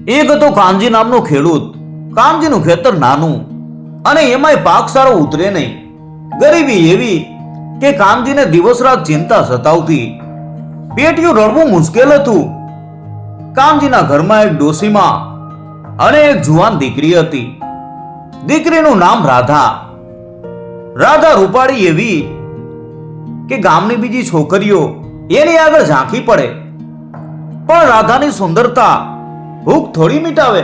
એક હતો કાનજી નામનો ખેડૂત. કાનજીનું ખેતર નાનું અને એમાંય પાક સારો ઉતરે નહીં. ગરીબી એવી કે કાનજીને દિવસ રાત ચિંતા સતાવતી. પેટીયું રડવું મુશ્કેલ હતું. કાનજીના ઘરમાં એક ડોશીમાં અને એક જુવાન દીકરી હતી. દીકરીનું નામ રાધા. રાધા રૂપાળી એવી કે ગામની બીજી છોકરીઓ એની આગળ ઝાંખી પડે. પણ રાધાની સુંદરતા ભૂખ થોડી મિટાવે.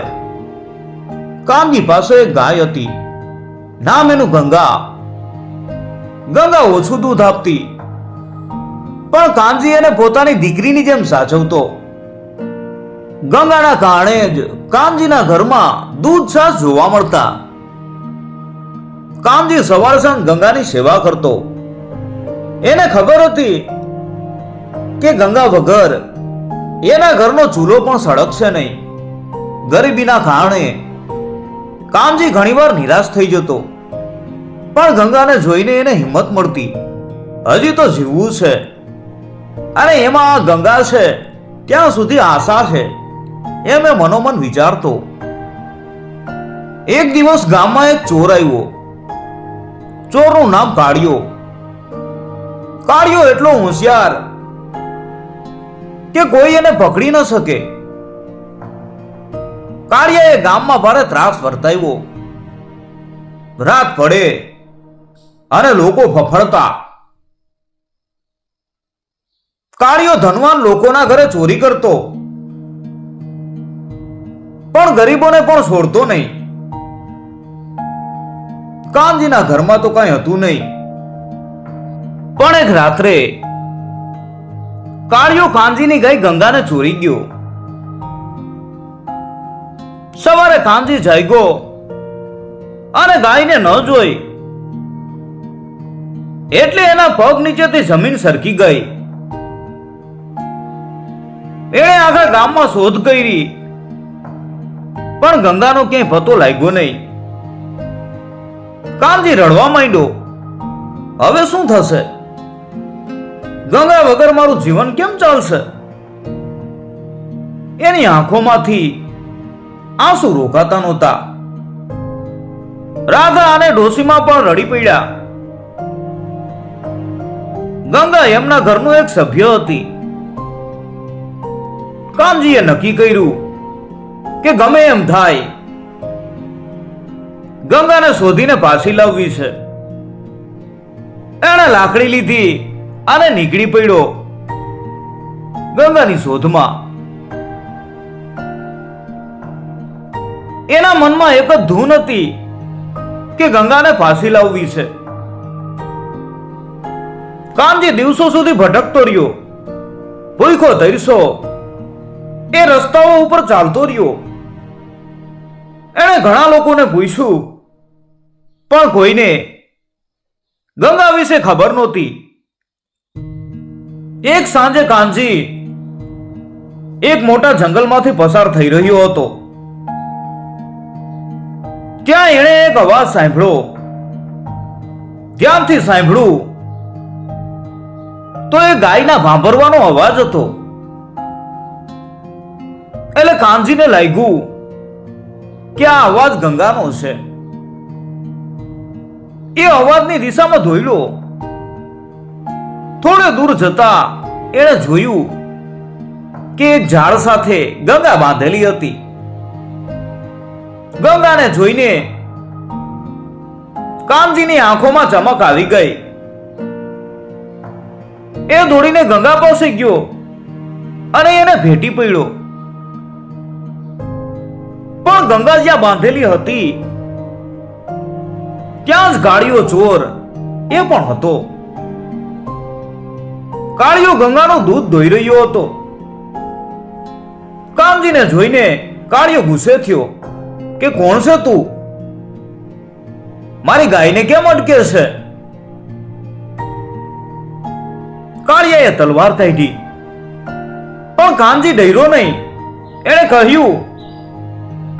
કાનજી પાસે એક ગાય હતી. નામ એનું ગંગા. ગંગા ઓછું દૂધ આપતી, પણ કાનજી એને પોતાની દીકરીની જેમ સાચવતો. ગંગાના કારણે જ કાનજીના ઘરમાં દૂધ છાશ જોવા મળતા. કાનજી સવાર સાંજ ગંગાની સેવા કરતો. એને ખબર હતી કે ગંગા વગર એના ઘરનો ચૂલો પણ સળગશે નહીં. ગરીબીના કારણે કાનજી ઘણીવાર નિરાશ થઈ જતો, પણ ગંગાને જોઈને એને હિંમત મળતી. હજી તો જીવવું છે અને એમાં આ ગંગા છે ત્યાં સુધી આશા છે એમ એ મનોમન વિચારતો. એક દિવસ ગામમાં એક ચોર આવ્યો. ચોરનું નામ કાળિયો. કાળિયો એટલો હોશિયાર કે કોઈ એને પકડી ન શકે. કાળિયાએ ગામમાં ભારે ત્રાસ વર્તાવ્યો. રાત પડે અને લોકો ફફડતા. કાળિયો ધનવાન લોકોના ઘરે ચોરી કરતો, પણ ગરીબોને પણ છોડતો નહીં. કાનજીના ઘરમાં તો કઈ હતું નહીં. પણ એક રાત્રે કાળિયો કાનજીની ગાય ગંગાને ચોરી ગયો. સવારે કાનજી જાગ્યો અને ગાયને ન જોઈ એટલે એના પગ નીચેથી જમીન સરકી ગઈ. એણે આખા ગામમાં શોધ કરી, પણ ગંગાનો ક્યાંય પતો લાગ્યો નહીં. કાનજી રડવા માંડ્યો. હવે શું થશે? ગંગા વગર મારું જીવન કેમ ચાલશે? એની આંખોમાંથી આંસુ રોકાતા નહોતા. રાધા અને ડોશીમાં પણ રડી પડ્યા. ગંગા એમના ઘરનું એક સભ્ય હતી. કાનજીએ નક્કી કર્યું કે ગમે એમ થાય ગંગાને શોધીને પાછી લાવવી છે. એણે લાકડી લીધી અને નીકળી પડ્યો ગંગાની શોધમાં. એના મનમાં એક જ ધૂન હતી કે ગંગાને પાછી લાવવી છે. કાનજી દિવસો સુધી ભટકતો રહ્યો. ભૂખો તરસો એ રસ્તાઓ ઉપર ચાલતો રહ્યો. એણે ઘણા લોકોને પૂછ્યું, પણ કોઈને ગંગા વિશે ખબર નહોતી. એક સાંજે કાનજી એક મોટા જંગલમાંથી પસાર થઈ રહ્યો હતો. ત્યાં એણે એક અવાજ સાંભળ્યો. ધ્યાનથી સાંભળ્યું તો એ ગાયના ભાંભરવાનો અવાજ હતો. એટલે કાનજીને લાગ્યું કે આ અવાજ ગંગાનો છે. એ અવાજની દિશામાં દોડ્યો. થોડે દૂર જતા એણે જોયું કે એક ઝાડ સાથે ગંગા બાંધેલી હતી. ગંગાને જોઈને કાનજીની આંખોમાં ચમક આવી ગઈ. એ દોડીને ગંગા પાસે ગયો અને એને ભેટી પડ્યો. પણ ગંગા જ્યાં બાંધેલી હતી ત્યાં જ કાળિયો ચોર એ પણ હતો. કાળિયો ગંગાનું દૂધ દોઈ રહ્યો હતો. કાનજીને જોઈને કાળિયો ગુસ્સે થયો કે કોણ છે તું? મારી ગાયને કેમ અટકે છે? કાળિયાએ તલવાર કાઢી, પણ કાનજી ડર્યો નહીં. એણે કહ્યું,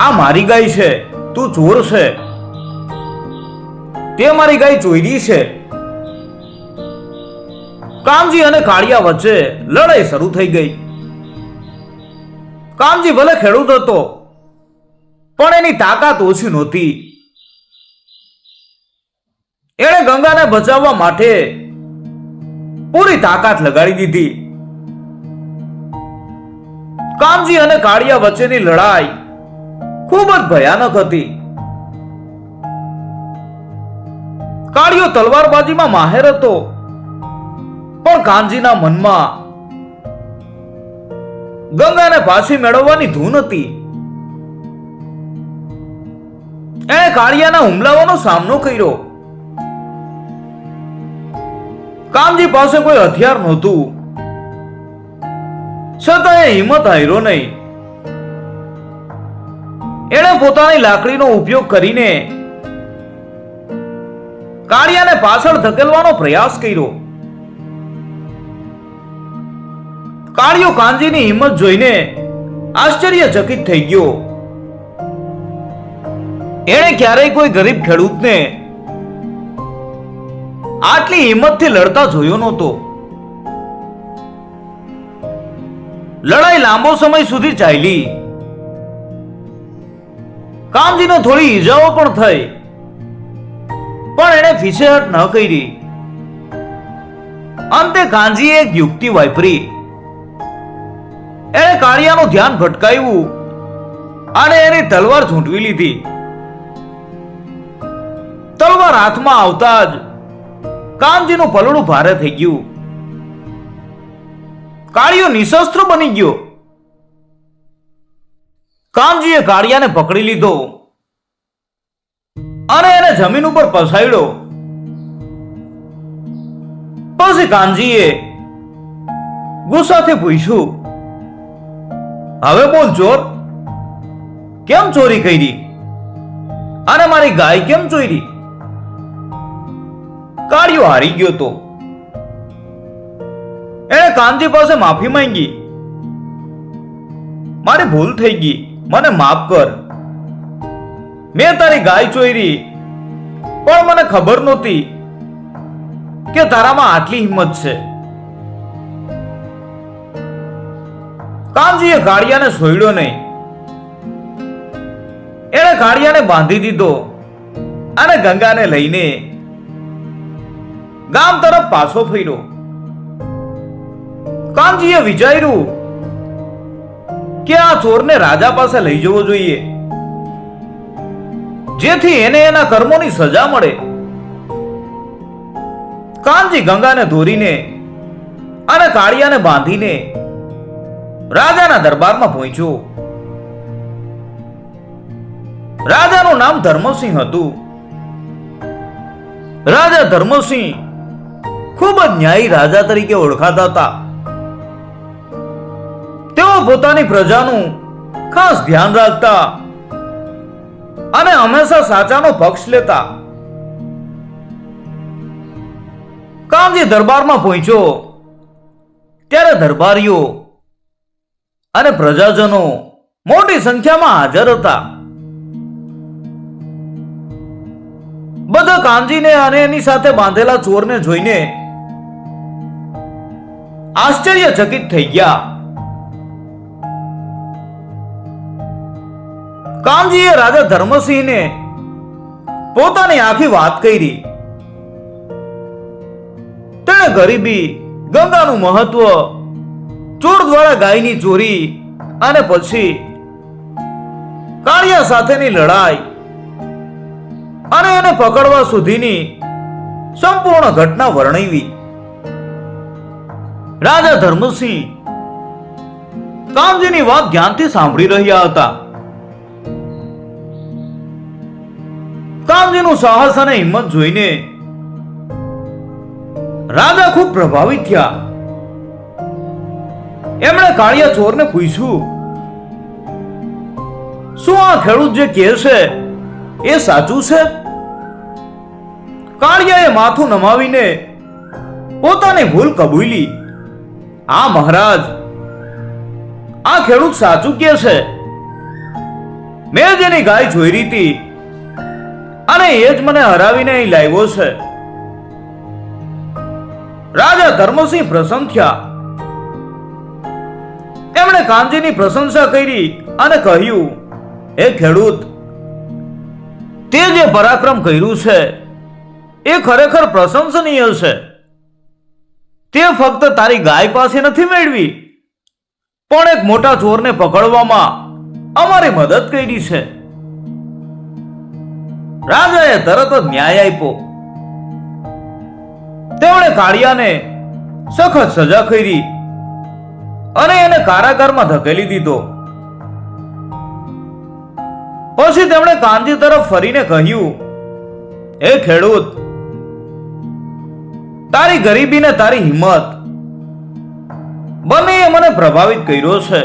આ મારી ગાય છે, તું ચોર છે. તે મારી ગાય ચોરી છે. કાનજી અને કાળિયા વચ્ચે લડાઈ શરૂ થઈ ગઈ. કાનજી ભલે ખેડૂત હતો, પણ એની તાકાત ઓછી નહોતી. એણે ગંગાને બચાવવા માટે પૂરી તાકાત લગાડી દીધી. કામજી અને કાળિયા વચ્ચેની લડાઈ ખૂબ જ ભયાનક હતી. કાળિયો તલવારબાજીમાં માહેર હતો, પણ કાનજીના મનમાં ગંગાને પાછી મેળવવાની ધૂન હતી. એણે કાળિયાના હુમલાઓનો સામનો કર્યો. કામજી પાસે કોઈ હથિયાર નહોતું, છતાં એ હિંમત હાર્યો નહીં. એણે પોતાની લાકડીનો ઉપયોગ કરીને કાળિયાને પાછળ ધકેલવાનો પ્રયાસ કર્યો. કાળિયો કાનજીની હિંમત જોઈને આશ્ચર્યચકિત થઈ ગયો. એણે ક્યારેય કોઈ ગરીબ ખેડૂતને આટલી હિંમતથી લડતા જોયો નહોતો. લડાઈ લાંબો સમય સુધી ચાલી. કામજીને થોડી ઈજાઓ પણ થઈ, પણ એણે પીછેહટ ન કરી. અંતે કાનજીએ એક યુક્તિ વાપરી. એણે કાળિયાનું ધ્યાન ભટકાવ્યું અને એની તલવાર ઝૂંટવી લીધી. તલવાર હાથમાં આવતા જ કાનજીનું પલડું ભારે થઈ ગયું. કાળિયો નિશસ્ત્ર બની ગયો. કાનજીએ કાળિયાને પકડી લીધો અને એને જમીન ઉપર પસાડ્યો. પછી કાનજીએ ગુસ્સાથી પૂછ્યું, હવે બોલ ચોર, કેમ ચોરી કરી અને મારી ગાય કેમ ચોરી? કાળિયો હારી ગયો તો. એણે કાનજી પાસે માફી માંગી. મારી ભૂલ થઈ ગઈ, મને માફ કર. મેં તારી ગાય ચોરી, પણ મને ખબર નહોતી કે તારામાં આટલી હિંમત છે. કાનજીએ કાળિયાને છોડ્યો નહીં. એણે કાળિયાને બાંધી દીધો અને ગંગાને લઈને ગામ તરફ પાછો ફર્યો. કાનજીએ વિચાર્યું કે આ ચોરને રાજા પાસે લઈ જવો જોઈએ, જેથી એને એના કર્મોની સજા મળે. કાનજી ગંગાને દોરીને અને કાળિયાને બાંધીને રાજાના દરબારમાં પહોંચ્યો. રાજાનું નામ ધર્મસિંહ હતું. રાજા ધર્મસિંહ ખૂબ જ ન્યાયી રાજા તરીકે ઓળખાતા હતા. તેઓ પોતાની પ્રજાનું ખાસ ધ્યાન રાખતા અને હંમેશા સાચાનો પક્ષ લેતા. કાનજી દરબારમાં પહોંચ્યો ત્યારે દરબારીઓ અને પ્રજાજનો મોટી સંખ્યામાં હાજર હતા. બધા કાનજીને અને એની સાથે બાંધેલા ચોરને જોઈને આશ્ચર્યચકિત થઈ ગયા. કાનજીએ રાજા ધર્મસિંહને પોતાની આખી વાત કરી. તેણે ગરીબી, ગંગાનું મહત્વ, ચોર દ્વારા ગાયની ચોરી અને પછી કાળિયા સાથેની લડાઈ અને એને પકડવા સુધીની સંપૂર્ણ ઘટના વર્ણવી. રાજા ધર્મસિંહ કાનજીની વાત ધ્યાનથી સાંભળી રહ્યા હતા. કાનજીનું સાહસ અને હિંમત જોઈને રાજા ખૂબ પ્રભાવિત થયા. એમણે કાળિયા ચોરને પૂછ્યું, શું આ ખેડૂત જે કહે છે એ સાચું છે? કાળિયાએ માથું નમાવીને પોતાની ભૂલ કબૂલી. હા મહારાજ, આ ખેડૂત સાચું કહે છે. મેં જેની ગાય ચોરી હતી અને એ જ મને હરાવીને અહીં લાવ્યો છે. રાજા ધર્મસિંહ પ્રસન્ન થયા. એમણે કાનજીની પ્રશંસા કરી અને કહ્યું, હે ખેડૂત, તે જે પરાક્રમ કર્યું છે એ ખરેખર પ્રશંસનીય છે. તે ફક્ત તારી ગાય પાસે નથી મેળવી, પણ એક મોટા ચોરને પકડવામાં અમારી મદદ કરી છે. રાજાએ તરત જ ન્યાય આપ્યો. તેમણે કાળિયાને સખત સજા કરી અને એને કારાગારમાં ધકેલી દીધો. પછી તેમણે કાનજી તરફ ફરીને કહ્યું, હે ખેડૂત, તારી ગરીબી ને તારી હિંમત બંનેએ મને પ્રભાવિત કર્યો છે.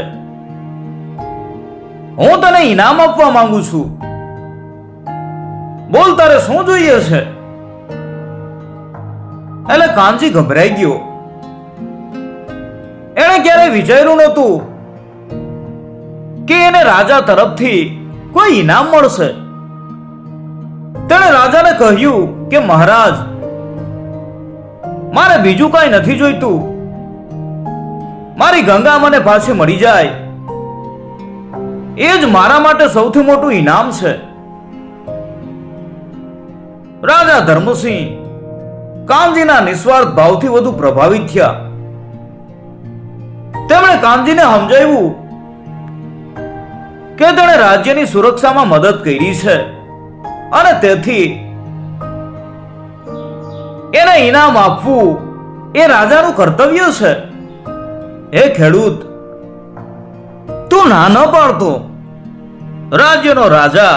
હું તને ઇનામ આપવા માંગુ છું. બોલ, તારે શું જોઈએ છે? એટલે કાનજી ગભરાઈ ગયો. એણે ક્યારેય વિચાર્યું નહોતું કે એને રાજા તરફથી કોઈ ઇનામ મળશે. તેણે રાજાને કહ્યું કે મહારાજ, મારે બીજું કાંઈ નથી જોઈતું. મારી ગંગા મને પાછી મળી જાય એ જ મારા માટે સૌથી મોટું ઇનામ છે. રાજા ધર્મસિંહ કાનજીના નિસ્વાર્થ ભાવથી વધુ પ્રભાવિત થયા. તેમણે કાનજીને સમજાવ્યું કે તેણે રાજ્યની સુરક્ષામાં મદદ કરી છે અને તેથી એને ઇનામ આપવું એ રાજાનું કર્તવ્ય છે. હે ખેડૂત, તું ના ન પાડતો. રાજ્યનો રાજા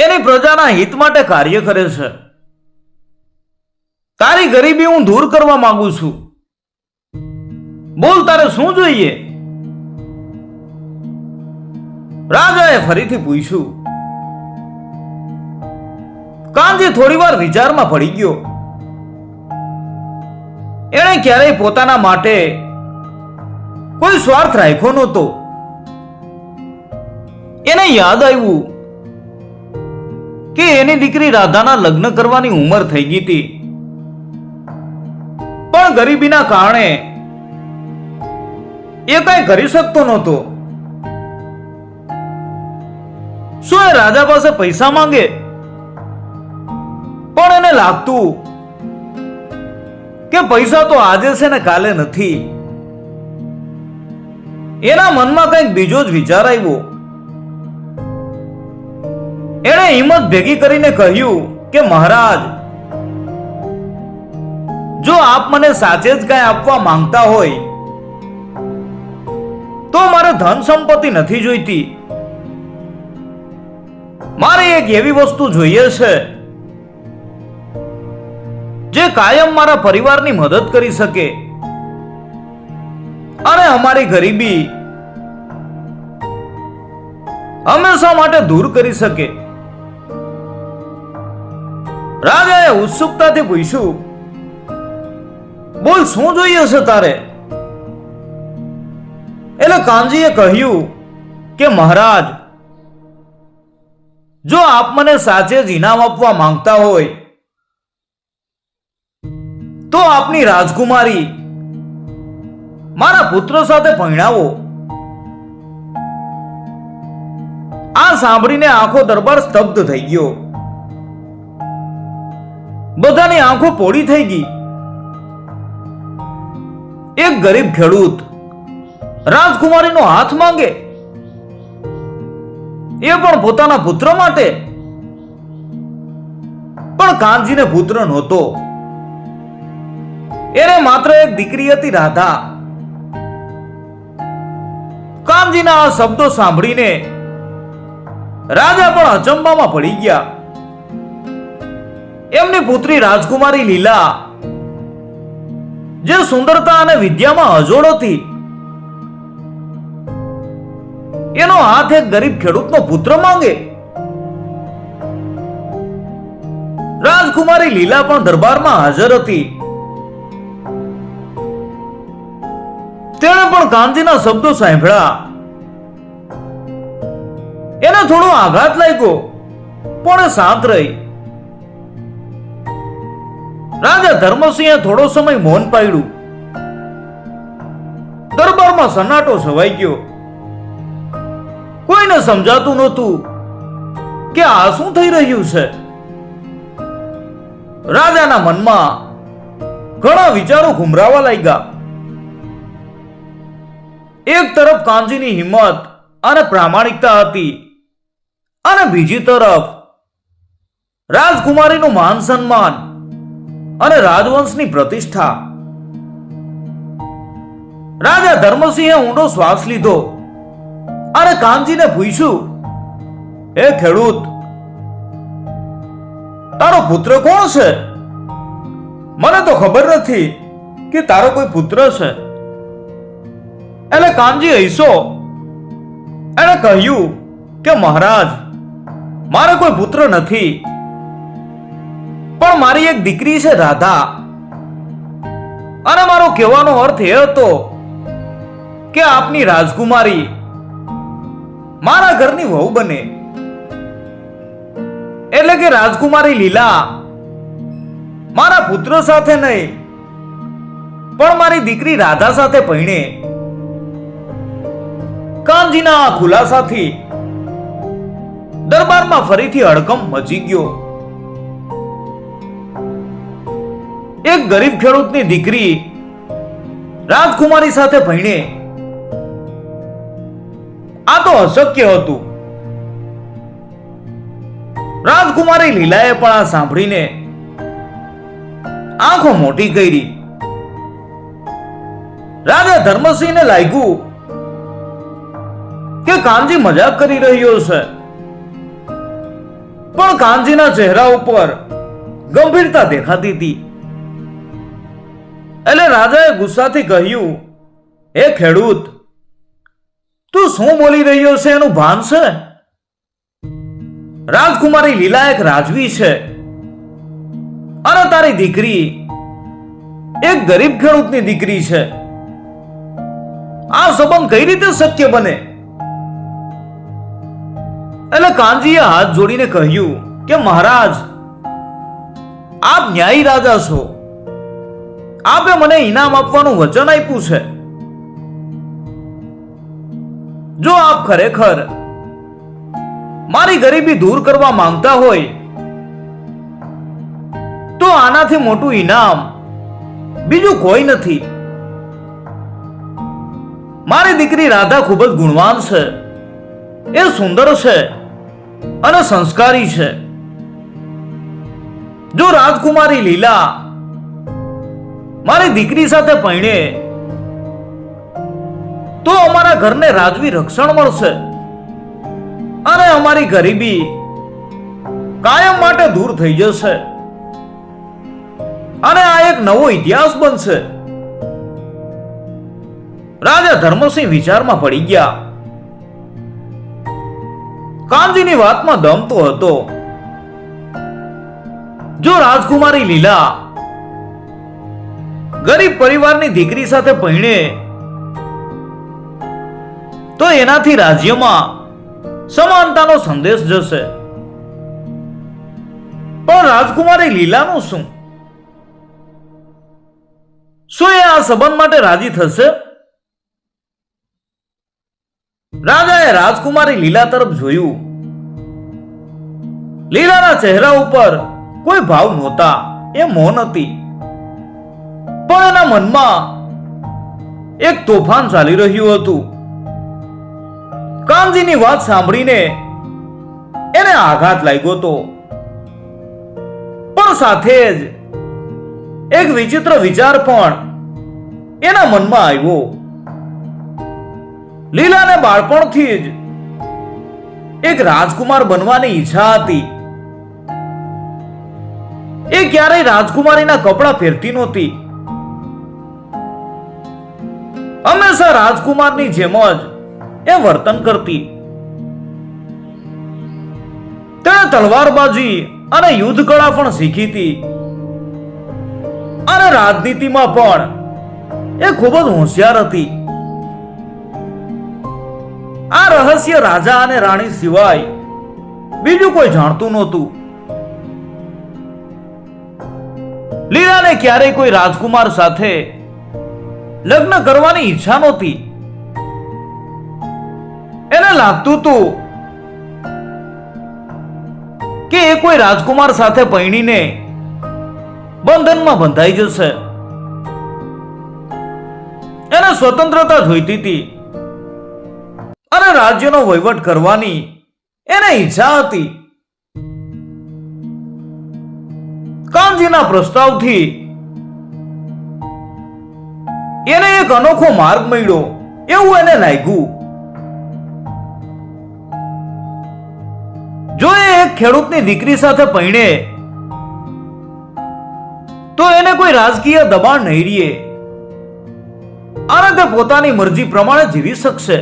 એની પ્રજાના હિત માટે કાર્ય કરે છે. તારી ગરીબી હું દૂર કરવા માંગુ છું. બોલ, તારે શું જોઈએ? રાજાએ ફરીથી પૂછ્યું. કાનજી થોડી વાર વિચારમાં પડી ગયો. એણે ક્યારેય પોતાના માટે કોઈ સ્વાર્થ રાખ્યો નહોતો. એને યાદ આવ્યું કે એની દીકરી રાધાના લગ્ન કરવાની ઉંમર થઈ ગઈ હતી, પણ ગરીબીના કારણે એ કઈ કરી શકતો નહોતો. શું એ રાજા પાસે પૈસા માંગે? પણ એને લાગતું કે પૈસા તો આજે છે ને કાલે નથી. એના મનમાં કંઈક બીજો જ વિચાર આવ્યો. એણે હિંમત ભેગી કરીને કહ્યું કે મહારાજ, જો આપ મને સાચે જ કંઈ આપવા માંગતા હોય તો મારે ધન સંપત્તિ નથી જોઈતી. મારે એક એવી વસ્તુ જોઈએ છે જે કાયમ મારા પરિવારની મદદ કરી શકે અને અમારી ગરીબી હંમેશા માટે દૂર કરી શકે. રાજાએ ઉત્સુકતાથી પૂછ્યું, બોલ, શું જોઈએ છે તારે? એટલે કાનજીએ કહ્યું કે મહારાજ, જો આપ મને સાચે જ ઇનામ આપવા માંગતા હોય તો આપની રાજકુમારી મારા પુત્ર સાથે પરણાવો. આ સાંભળીને આખો દરબાર સ્તબ્ધ થઈ ગયો. બધાની આંખો પોળી થઈ ગઈ. એક ગરીબ ખેડૂત રાજકુમારીનો હાથ માંગે, એ પણ પોતાના પુત્ર માટે. પણ કાનજીને પુત્ર નહોતો. એને માત્ર એક દીકરી હતી, રાધા. કાનજીના આ શબ્દો સાંભળીને રાજા પણ અચંબામાં પડી ગયા. એમની પુત્રી રાજકુમારી લીલા, જે સુંદરતા અને વિદ્યામાં અજોડ હતી, એનો હાથ એક ગરીબ ખેડૂતનો પુત્ર માંગે. રાજકુમારી લીલા પણ દરબારમાં હાજર હતી. તેણે પણ કાનજીના શબ્દો સાંભળ્યા. એને થોડો આઘાત લાગ્યો, પણ એ શાંત રહી. રાજા ધર્મસિંહે થોડો સમય મૌન પાડ્યું. દરબારમાં સન્નાટો છવાઈ ગયો. કોઈને સમજાતું નહોતું કે આ શું થઈ રહ્યું છે. રાજાના મનમાં ઘણા વિચારો ઘુમરાવા લાગ્યા. એક તરફ કાનજીની હિંમત અને પ્રામાણિકતા હતી અને બીજી તરફ રાજકુમારીનું માન સન્માન અને રાજવંશની પ્રતિષ્ઠા. રાજા ધર્મસિંહે ઊંડો શ્વાસ લીધો અને કાનજીને પૂછ્યું, હે ખેડૂત, તારો પુત્ર કોણ છે? મને તો ખબર નથી કે તારો કોઈ પુત્ર છે. એટલે કાનજી હૈસો એને કહ્યું કે મહારાજ, મારે કોઈ પુત્ર નથી, પણ મારી એક દીકરી છે રાધા, અને મારો કહેવાનો અર્થ એ હતો કે આપની રાજકુમારી મારા ઘરની વહુ બને. એટલે કે રાજકુમારી લીલા મારા પુત્ર સાથે નહીં, પણ મારી દીકરી રાધા સાથે પરણે. કાનજીના આ ખુલાસાથી દરબારમાં ફરીથી હડકંપ મચી ગયો. એક ગરીબ ખેડૂતની દીકરી રાજકુમારી સાથે પરણે, આ તો અશક્ય હતું. રાજકુમારી લીલાએ પણ આ સાંભળીને આંખો મોટી કરી. રાજા ધર્મસિંહને લાગ્યું કે કાનજી મજાક કરી રહ્યો છે, પણ કાનજીના ચહેરા ઉપર ગંભીરતા દેખાતી હતી. એટલે રાજાએ ગુસ્સાથી કહ્યું, હે ખેડૂત, તું શું બોલી રહ્યો છે એનું ભાન છે? રાજકુમારી લીલા એક રાજવી છે અને તારી દીકરી એક ગરીબ ખેડૂતની દીકરી છે. આ સંબંધ કઈ રીતે શક્ય બને? એટલે કાનજીએ હાથ જોડીને કહ્યું કે મહારાજ, આપ ન્યાયી રાજા છો. આપે મને ઇનામ આપવાનું વચન આપ્યું છે. જો આપ ખરેખર મારી ગરીબી દૂર કરવા માંગતા હોય તો આનાથી મોટું ઇનામ બીજું કોઈ નથી. મારી દીકરી રાધા ખૂબ જ ગુણવાન છે, એ સુંદર છે અને સંસ્કારી છે. જો રાજકુમારી લીલા મારી દીકરી સાથે પરણે તો અમારા ઘરને રાજવી રક્ષણ મળશે અને અમારી ગરીબી કાયમ માટે દૂર થઈ જશે અને આ એક નવો ઇતિહાસ બનશે. રાજા ધર્મસિંહ વિચારમાં પડી ગયા. કાનજીની વાતમાં દમ તો હતો. જો રાજકુમારી લીલા ગરીબ પરિવારની દીકરી સાથે પરણે તો એનાથી રાજ્યમાં સમાનતાનો સંદેશ જશે. પણ રાજકુમારી લીલાનું શું? શું એ આ સંબંધ માટે રાજી થશે? રાજાએ રાજકુમારી લીલા તરફ જોયું. લીલાના ચહેરા ઉપર કોઈ ભાવ નહોતા, એ મૌન હતી. પણ એના મનમાં એક તોફાન ચાલી રહ્યું હતું. કાનજીની વાત સાંભળીને એને આઘાત લાગ્યો હતો, પણ સાથે જ એક વિચિત્ર વિચાર પણ એના મનમાં આવ્યો. લીલાને બાળપણથી જ એક રાજકુમાર બનવાની ઈચ્છા હતી. એ ક્યારેય રાજકુમારીના કપડા પહેરતી નહોતી. હંમેશા રાજકુમારની જેમ જ એ વર્તન કરતી. તેણે તલવારબાજી અને યુદ્ધ કળા પણ શીખી હતી અને રાજનીતિમાં પણ એ ખૂબ જ હોશિયાર હતી. આ રહસ્ય રાજા અને રાણી સિવાય બીજું કોઈ જાણતું નહોતું. લીલાને ક્યારેય કોઈ રાજકુમાર સાથે લગ્ન કરવાની ઈચ્છા નહોતી. એને લાગતું હતું કે એ કોઈ રાજકુમાર સાથે પરણીને બંધનમાં બંધાઈ જશે. એને સ્વતંત્રતા જોઈતી હતી અને રાજ્યનો વહીવટ કરવાની એને ઈચ્છા હતી. કાનજીના પ્રસ્તાવથી એને એક અનોખો માર્ગ મળ્યો એવું એને લાગ્યું. જો એ એક ખેડૂતની દીકરી સાથે પરણે તો એને કોઈ રાજકીય દબાણ નહીં રહે અને તે પોતાની મરજી પ્રમાણે જીવી શકશે.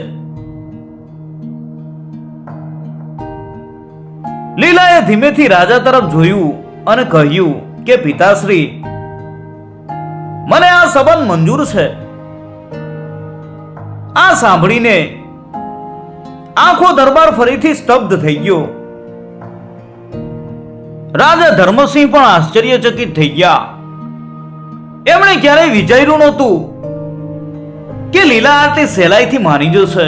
લીલાએ ધીમેથી રાજા તરફ જોયું અને કહ્યું કે પિતાશ્રી, મને આ સંબંધ મંજૂર છે. આ સાંભળીને આખો દરબાર ફરીથી સ્તબ્ધ થઈ ગયો. રાજા ધર્મસિંહ પણ આશ્ચર્યચકિત થઈ ગયા. એમણે ક્યારેય વિચાર્યું નહોતું કે લીલા આટલી સહેલાઈથી માની જશે.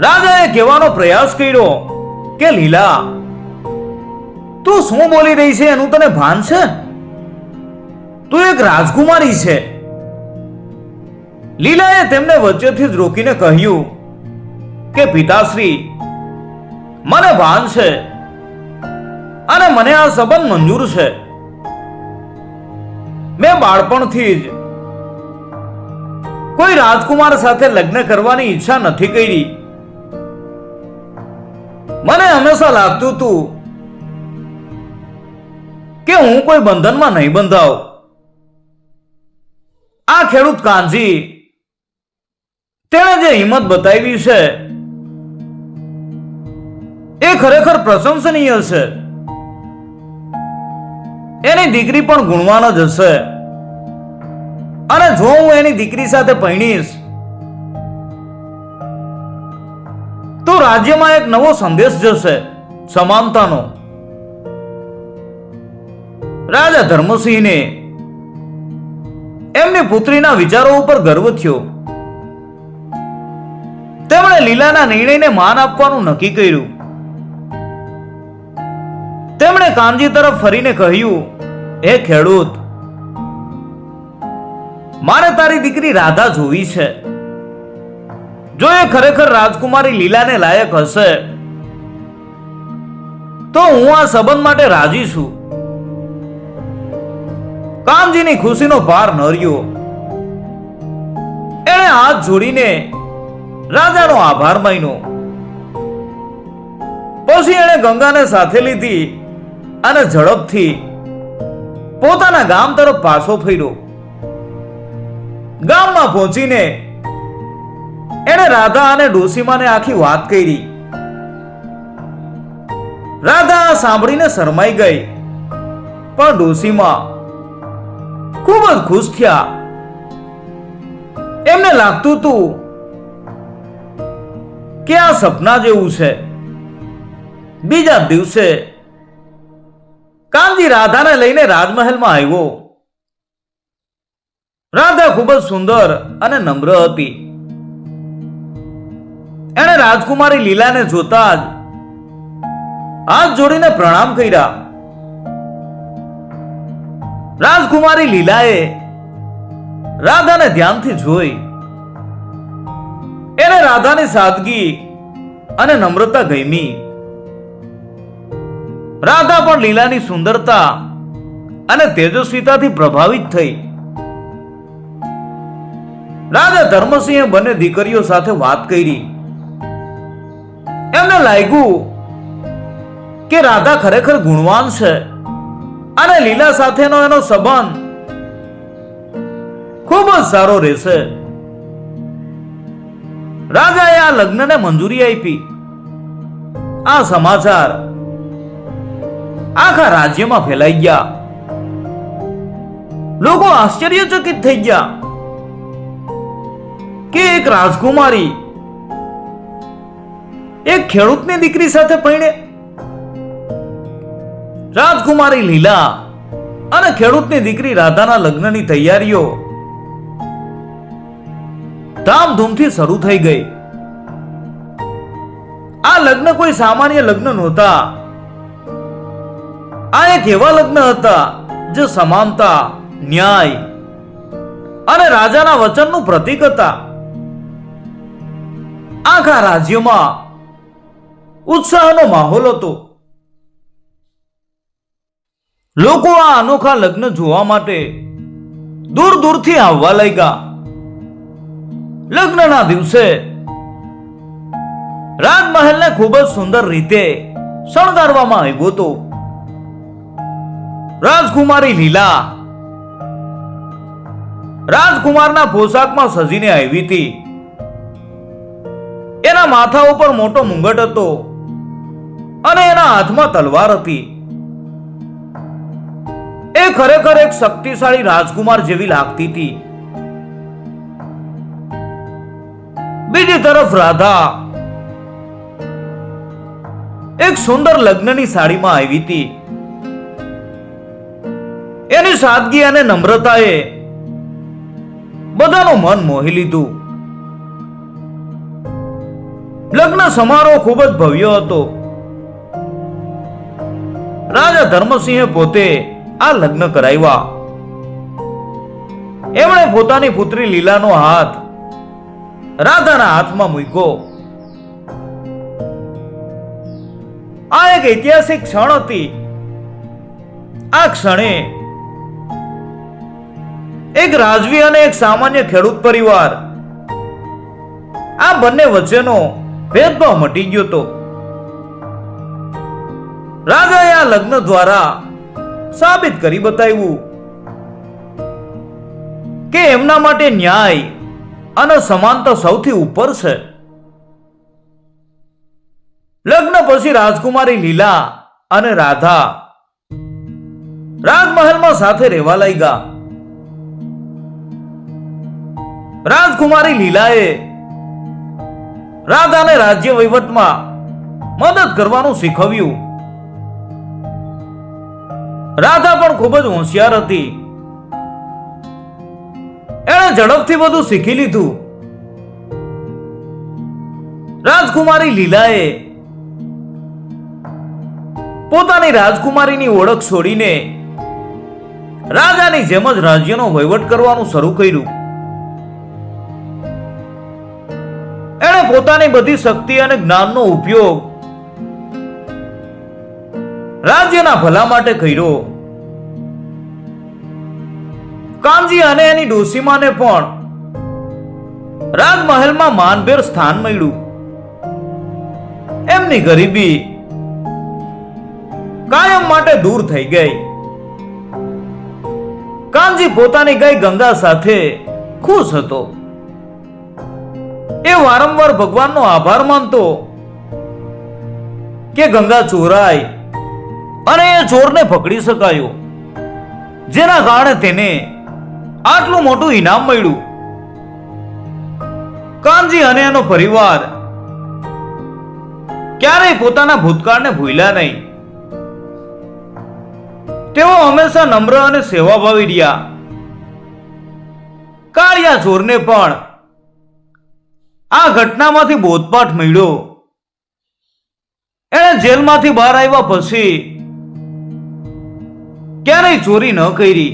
રાજાએ કહેવાનો પ્રયાસ કર્યો કે લીલા, તું શું બોલી રહી છે એનું તને ભાન છે? તું એક રાજકુમારી છે. લીલાએ તેમને વચ્ચેથી જ રોકીને કહ્યું કે પિતાશ્રી, મને ભાન છે અને મને આ સંબંધ મંજૂર છે. મેં બાળપણથી જ કોઈ રાજકુમાર સાથે લગ્ન કરવાની ઈચ્છા નથી કરી. મને હંમેશા લાગતું હતું કે હું કોઈ બંધનમાં નહીં બંધાવ. આ ખેડૂત કાનજી, તેણે જે હિંમત બતાવી છે એ ખરેખર પ્રશંસનીય છે. એની દીકરી પણ ગુણવાન જ હશે અને જો હું એની દીકરી સાથે પરણીશ તો રાજ્યમાં એક નવો સંદેશ જશે, સમાનતાનો. રાજા ધર્મસિંહને એમની પુત્રીના વિચારો ઉપર ગર્વ થયો. તેમણે લીલાના નિર્ણયને માન આપવાનું નક્કી કર્યું. તેમણે કાનજી તરફ ફરીને કહ્યું, હે ખેડૂત, મારે તારી દીકરી રાધા જોવી છે. જો એ ખરેખર રાજકુમારી લીલાને લાયક હશે તો હું આ સંબંધ માટે રાજી છું. કાનજીની ખુશીનો પાર ન રહ્યો. એણે હાથ જોડીને રાજાનો આભાર માન્યો. પછી એણે ગંગાને સાથે લીધી અને ઝડપથી પોતાના ગામ તરફ પાછો ફર્યો. ગામમાં પહોંચીને એણે રાધા અને ડોસીમાને આખી વાત કરી. રાધા આ સાંભળીને શરમાઈ ગઈ, પણ ડોસીમા ખૂબ જ ખુશ થયા. એમને લાગતું હતું કે આ સપના જેવું છે. બીજા દિવસે કાનજી રાધાને લઈને રાજમહેલમાં આવ્યો. રાધા ખૂબ જ સુંદર અને નમ્ર હતી. એણે રાજકુમારી લીલાને જોતા જ હાથ જોડીને પ્રણામ કર્યા. રાજકુમારી લીલાએ રાધાને ધ્યાનથી જોઈ. એને રાધાની સાદગી અને નમ્રતા ગમી. રાધા પણ લીલાની સુંદરતા અને તેજસ્વીતાથી પ્રભાવિત થઈ. રાજા ધર્મસિંહે બંને દીકરીઓ સાથે વાત કરી. એમને લાગ્યું કે રાધા ખરેખર ગુણવાન છે અને લીલા સાથેનો એનો સંબંધ ખૂબ જ સારો રહેશે. રાજાએ આ લગ્નને મંજૂરી આપી. આ સમાચાર આખા રાજ્યમાં ફેલાઈ ગયા. લોકો આશ્ચર્યચકિત થઈ ગયા કે એક રાજકુમારી એક ખેડૂતની દીકરી સાથે પરણે. રાજકુમારી લીલા અને ખેડૂતની દીકરી રાધાના લગ્નની તૈયારીઓ ધામધૂમથી શરૂ થઈ ગઈ. આ લગ્ન કોઈ સામાન્ય લગ્ન નહોતા. આ એક એવા લગ્ન હતા જે સમાનતા, ન્યાય અને રાજાના વચનનું પ્રતીક હતા. આખા રાજ્યમાં ઉત્સાહનો માહોલ હતો. લોકો આ અનોખા લગ્ન જોવા માટે દૂર દૂરથી આવવા લાગ્યા. લગ્નના દિવસે રાજમહેલને ખૂબ જ સુંદર રીતે શણગારવામાં આવ્યો હતો. રાજકુમારી લીલા રાજકુમારના પોશાકમાં સજીને આવી હતી. એના માથા ઉપર મોટો મુંગટ હતો અને એના હાથમાં તલવાર હતી. એ ખરેખર એક શક્તિશાળી રાજકુમાર જેવી લાગતી હતી. બીજી તરફ રાધા એક સુંદર લગ્નની સાડીમાં આવી હતી. એની સાદગી અને નમ્રતાએ બધાનું મન મોહી લીધું. લગ્ન સમારોહ ખૂબ જ ભવ્ય હતો. રાજા ધર્મસિંહે પોતે આ લગ્ન કરાવ્યા. એમણે પોતાની પુત્રી લીલાનો હાથ રાધાના હાથમાં મૂક્યો. આ એક ઐતિહાસિક ક્ષણ હતી. આ ક્ષણે એક રાજવી અને એક સામાન્ય ખેડૂત પરિવાર, આ બંને વચ્ચેનો ભેદભાવ મટી ગયો હતો. રાજાએ આ લગ્ન દ્વારા સાબિત કરી બતાવ્યું કે એમના માટે ન્યાય અને સમાનતા સૌથી ઉપર છે. લગ્ન પછી રાજકુમારી લીલા અને રાધા રાજમહેલમાં સાથે રહેવા લાગ્યા. રાજકુમારી લીલાએ રાધાને રાજ્ય વહીવટમાં મદદ કરવાનું શીખવ્યું. રાધા પણ ખૂબ જ હોશિયાર હતી. એણે ઝડપથી બધું શીખી લીધું. રાજકુમારી લીલાએ પોતાની રાજકુમારીની ઓળખ છોડીને રાજાની જેમ જ રાજ્યનો વહીવટ કરવાનું શરૂ કર્યું. એણે પોતાની બધી શક્તિ અને જ્ઞાનનો ઉપયોગ રાજ્યના ભલા માટે કર્યો. કાનજી અને એની ડોસીમાને પણ રાજમહેલમાં માનભેર સ્થાન મળ્યું. એમની ગરીબી કાયમ માટે દૂર થઈ ગઈ. કાનજી પોતાની ગાય ગંગા સાથે ખુશ હતો. એ વારંવાર ભગવાનનો આભાર માનતો કે ગંગા ચોરાઈ અને એ ચોરને પકડી શકાયો, જેના કારણે તેને આટલું મોટું ઇનામ મળ્યું. કાનજી અને એનો પરિવાર ક્યારેય પોતાના ભૂતકાળને ભૂલ્યા નહીં. તેઓ હંમેશા નમ્ર અને સેવાભાવી રહ્યા. કાળિયા ચોરને પણ આ ઘટનામાંથી બોધપાઠ મળ્યો. એણે જેલમાંથી બહાર આવ્યા પછી ક્યારેય ચોરી ન કરી.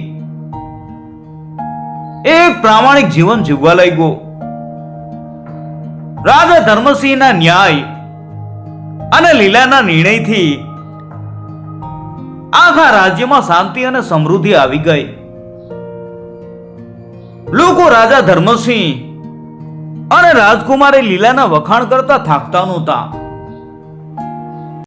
એક પ્રામાણિક જીવન જીવવા લાગ્યો. રાજા ધર્મસિંહના ન્યાય અને લીલાના નિર્ણયથી આખા રાજ્યમાં શાંતિ અને સમૃદ્ધિ આવી ગઈ. લોકો રાજા ધર્મસિંહ અને રાજકુમારી લીલાના વખાણ કરતા થાકતા નહોતા.